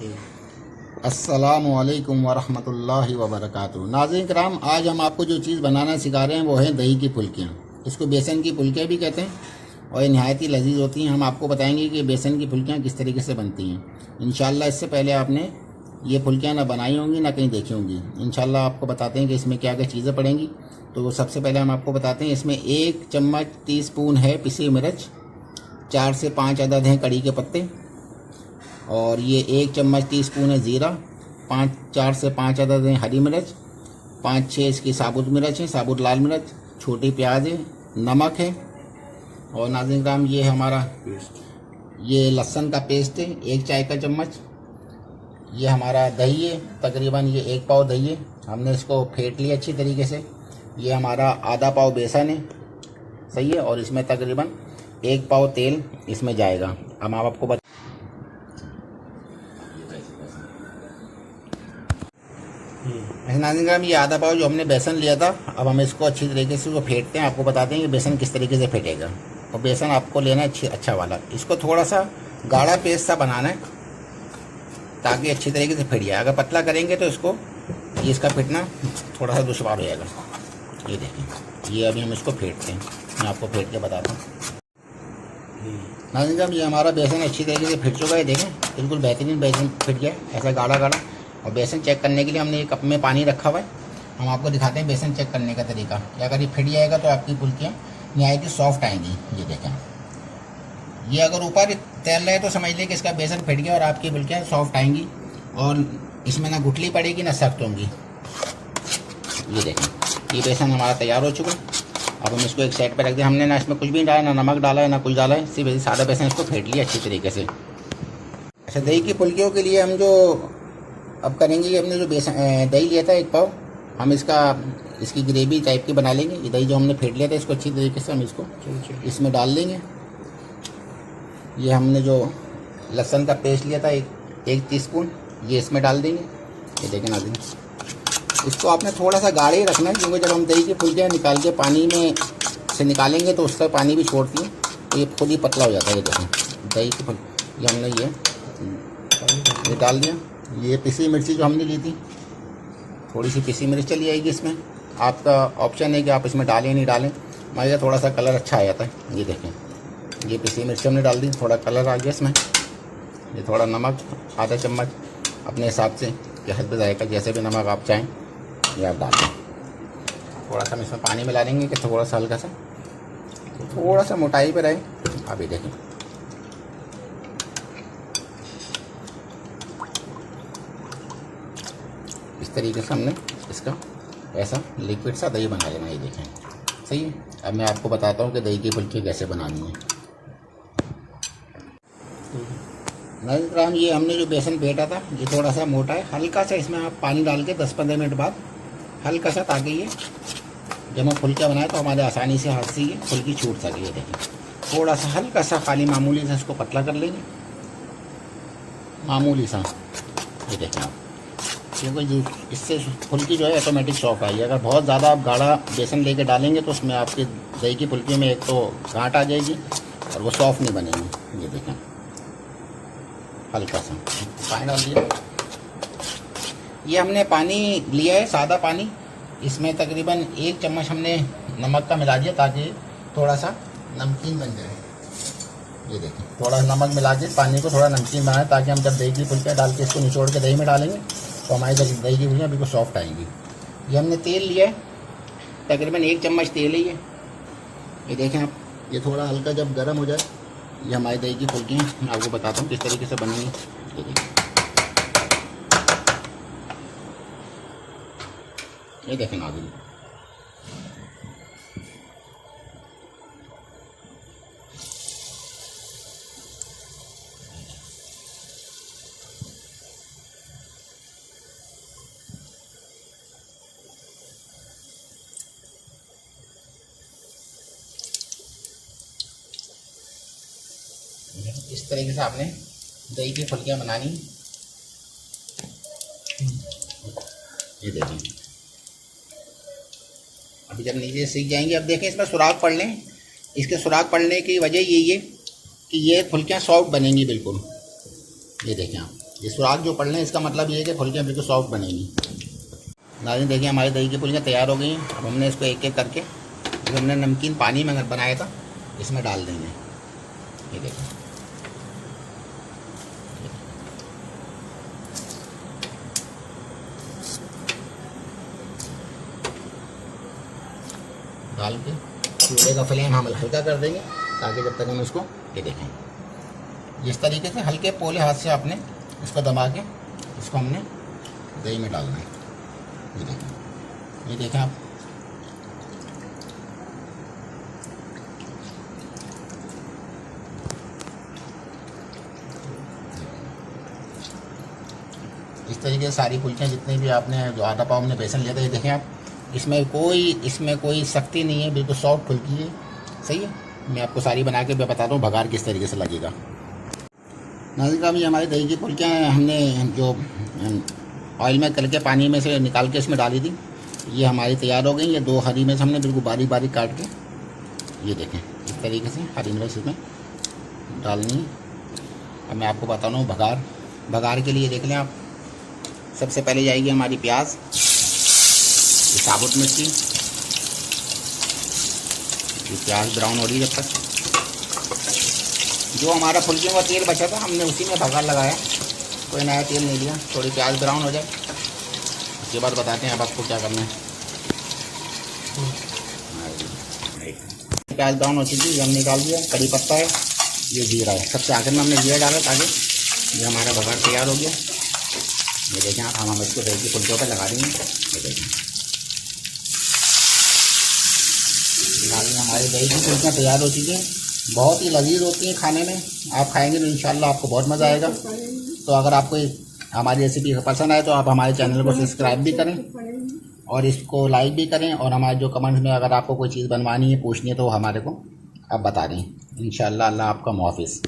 अस्सलामु अलैकुम वरहमतुल्लाहि वबरकातुहू। नाज़रीन कराम, आज हम आपको जो चीज़ बनाना सिखा रहे हैं वो है दही की फुल्कियाँ। इसको बेसन की फुल्कियाँ भी कहते हैं और ये नहायत ही लजीज होती हैं। हम आपको बताएंगे कि बेसन की फुल्कियाँ किस तरीके से बनती हैं। इंशाल्लाह इससे पहले आपने ये फुल्कियाँ ना बनाई होंगी ना कहीं देखी होंगी। इंशाल्लाह आपको बताते हैं कि इसमें क्या क्या चीज़ें पड़ेंगी। तो सबसे पहले हम आपको बताते हैं, इसमें 1 चम्मच टीस्पून है पिसी मिर्च, 4 से 5 अदद हैं कड़ी के पत्ते, और ये 1 चम्मच टीस्पून है ज़ीरा, 4 से 5 अदद हैं हरी मिर्च, 5-6 इसकी साबुत मिर्च है, साबुत लाल मिर्च, छोटी प्याज है, नमक है, और नाज़रीन कराम ये हमारा ये लहसुन का पेस्ट है 1 चाय का चम्मच। ये हमारा दही है, तकरीबन ये 1 पाव दही है, हमने इसको फेंट लिया अच्छी तरीके से। ये हमारा आधा पाव बेसन है, सही है, और इसमें तकरीबन 1 पाव तेल इसमें जाएगा। हम आपको नाज़रीन कराम, ये आधा पाव जो हमने बेसन लिया था, अब हम इसको अच्छी तरीके से वो फेंटते हैं। आपको बताते हैं कि बेसन किस तरीके से फेंटेगा। और बेसन आपको लेना है अच्छा वाला। इसको थोड़ा सा गाढ़ा पेस्ट सा बनाना है ताकि अच्छी तरीके से फेंट जाए। अगर पतला करेंगे तो इसका फेंटना थोड़ा सा दुश्वार हो जाएगा। ये देखें, ये अभी हम इसको फेंटते हैं, मैं आपको फेंट के बताता हूँ। नाज़रीन कराम, ये हमारा बेसन अच्छी तरीके से फेंट चुका है। देखें, बिल्कुल बेहतरीन बेसन फेंट गया, ऐसा गाढ़ा गाढ़ा। और बेसन चेक करने के लिए हमने एक कप में पानी रखा हुआ है। हम आपको दिखाते हैं बेसन चेक करने का तरीका कि अगर ये फिट जाएगा तो आपकी फुल्कियाँ नहायत ही सॉफ्ट आएंगी। ये देखें, ये अगर ऊपर तैर रहे तो समझ लें कि इसका बेसन फिट गया और आपकी फुल्कियाँ सॉफ्ट आएंगी और इसमें ना गुठली पड़ेगी ना सख्त होंगी। ये देखें, ये बेसन हमारा तैयार हो चुका है। अब हम इसको एक साइड पर रख दें। हमने ना इसमें कुछ भी डाला, ना नमक डाला है, ना कुछ डाला है, सिर्फ सादा बेसन इसको फेंट लिया अच्छी तरीके से। अच्छा, दही की फुल्कियों के लिए हम जो अब करेंगे, हमने जो दही लिया था 1 पाव, हम इसकी ग्रेवी टाइप की बना लेंगे। ये दही जो हमने फेंट लिया था, इसको अच्छी तरीके से हम इसको इसमें डाल देंगे। ये हमने जो लहसुन का पेस्ट लिया था 1 टीस्पून, ये इसमें डाल देंगे। ये देखें नाज़रीन, इसको आपने थोड़ा सा गाढ़ा ही रखना है, क्योंकि जब हम दही की फुल्कियाँ निकाल के पानी में से निकालेंगे तो उसका पानी भी छोड़ती है, तो ये खुद ही पतला हो जाता है। ये देखें, दही की फुल्की ये हमने ये डाल दिया। ये पिसी मिर्ची जो हमने ली थी, थोड़ी सी पिसी मिर्च चली आएगी इसमें। आपका ऑप्शन है कि आप इसमें डालें नहीं डालें, मगर थोड़ा सा कलर अच्छा आ जाता है। ये देखें, ये पिसी मिर्च हमने डाल दी, थोड़ा कलर आ गया इसमें। ये थोड़ा नमक आधा चम्मच अपने हिसाब से कि हस्ब जायका, जैसे भी नमक आप चाहें ये आप डाल दें। थोड़ा सा हम इसमें पानी मिला लेंगे कि थोड़ा सा हल्का सा थोड़ा सा मोटाई पर रहे। आप ये देखें, इस तरीके से हमने इसका ऐसा लिक्विड सा दही बना लेना। ये देखें, सही है। अब मैं आपको बताता हूँ कि दही की फुल्की कैसे बनानी है। नाज़रीन कराम, ये हमने जो बेसन फेंटा था ये थोड़ा सा मोटा है। हल्का सा इसमें आप पानी डाल के 10-15 मिनट बाद हल्का सा, ताकि ये जब हम फुल्कियाँ बनाए तो हमारे आसानी से हाथ से ये फुल्की छूट सके। ये देखें, थोड़ा सा हल्का सा खाली मामूली सा इसको पतला कर लेंगे, मामूली सा। ये देखें आप, क्योंकि इससे फुल्की जो है ऑटोमेटिक सॉफ्ट आएगी। अगर बहुत ज़्यादा आप गाढ़ा बेसन लेके डालेंगे तो उसमें आपकी दही की फुल्की में एक तो गांठ आ जाएगी और वो सॉफ्ट नहीं बनेगी। ये देखें, हल्का सा पानी डाल दिया। ये हमने पानी लिया है सादा पानी, इसमें तकरीबन 1 चम्मच हमने नमक का मिला दिया ताकि थोड़ा सा नमकीन बन जाए। ये देखें, थोड़ा नमक मिला के पानी को थोड़ा नमकीन बनाए, ताकि हम जब दही की फुल्कियाँ डाल के इसको निचोड़ के दही में डालेंगे तो हमारी दही की फुल्कियाँ बिल्कुल सॉफ्ट आएंगी। ये हमने तेल लिया है, तकरीबन 1 चम्मच तेल है ये देखें आप। ये थोड़ा हल्का जब गर्म हो जाए, ये हमारी दही की फुल्कियाँ मैं आपको बताता हूँ किस तरीके से बनेंगी। ये देखें, ये देखें नाज़रीन, इस तरीके से आपने दही की फुल्कियाँ बनानी। ये देखें, अभी जब नीचे सीख जाएंगे, अब देखें इसमें सुराख पड़ लें। इसके सुराख पड़ने की वजह यही है कि ये फुल्कियाँ सॉफ्ट बनेंगी बिल्कुल। ये देखें आप, ये सुराख जो पड़ रहे हैं इसका मतलब ये है कि फुल्कियाँ बिल्कुल सॉफ्ट बनेंगी। नाज़रीन देखिए हमारी दही की फुल्कियाँ तैयार हो गई हैं। अब हमने इसको एक एक करके जो हमने नमकीन पानी में बनाया था इसमें डाल देंगे। ये देखिए डाल के चूल्हे का फ्लेम हम हल्का कर देंगे ताकि जब तक हम इसको ये देखें जिस तरीके से हल्के पोले हाथ से आपने इसको दबा के इसको हमने दही में डालना है। ये देखें आप इस तरीके से सारी फुल्कियाँ जितनी भी आपने जो आधा पाव में बेसन लिया था ये देखें आप इसमें कोई सख्ती नहीं है, बिल्कुल सॉफ्ट फुल्की है। सही है, मैं आपको सारी बना के बताता हूँ भगार किस तरीके से लगेगा। नाज़रीन अभी हमारी दही की फुल्कियाँ हमने जो ऑयल में करके पानी में से निकाल के इसमें डाली थी ये हमारी तैयार हो गई। ये 2 हरी मिर्च हमने बिल्कुल बारीक बारीक काट के ये देखें इस तरीके से हरी मिर्च इसमें डालनी है। अब मैं आपको बता रहा हूँ भगार के लिए देख लें आप। सबसे पहले जाएगी हमारी प्याज, साबुत मिर्ची, ये प्याज ब्राउन हो रही है जब तक। जो हमारा फुल्कियों का तेल बचा था हमने उसी में भगार लगाया, कोई नया तेल नहीं लिया। थोड़ी प्याज ब्राउन हो जाए उसके बाद बताते हैं अब आपको क्या करना है। प्याज ब्राउन हो चुकी है, हमने निकाल दिया। कड़ी पत्ता है, ये जीरा है, सबसे आखिर में हमने जीरा डाला ताकि ये हमारा भगार तैयार हो गया। ये देखें आप हम इसको दही की फुल्कियों पर लगा देंगे। ये देखें हमारी दही की फुल्कियाँ तैयार हो चुकी हैं। बहुत ही लजीज होती हैं खाने में, आप खाएंगे तो इंशाल्लाह आपको बहुत मज़ा आएगा। तो अगर आपको हमारी रेसिपी पसंद आए तो आप हमारे चैनल को सब्सक्राइब भी करें और इसको लाइक भी करें। और हमारे जो कमेंट्स में अगर आपको कोई चीज़ बनवानी है पूछनी है तो हमारे को आप बता दें। इंशाल्लाह अल्लाह आपका मुआफ़िज़।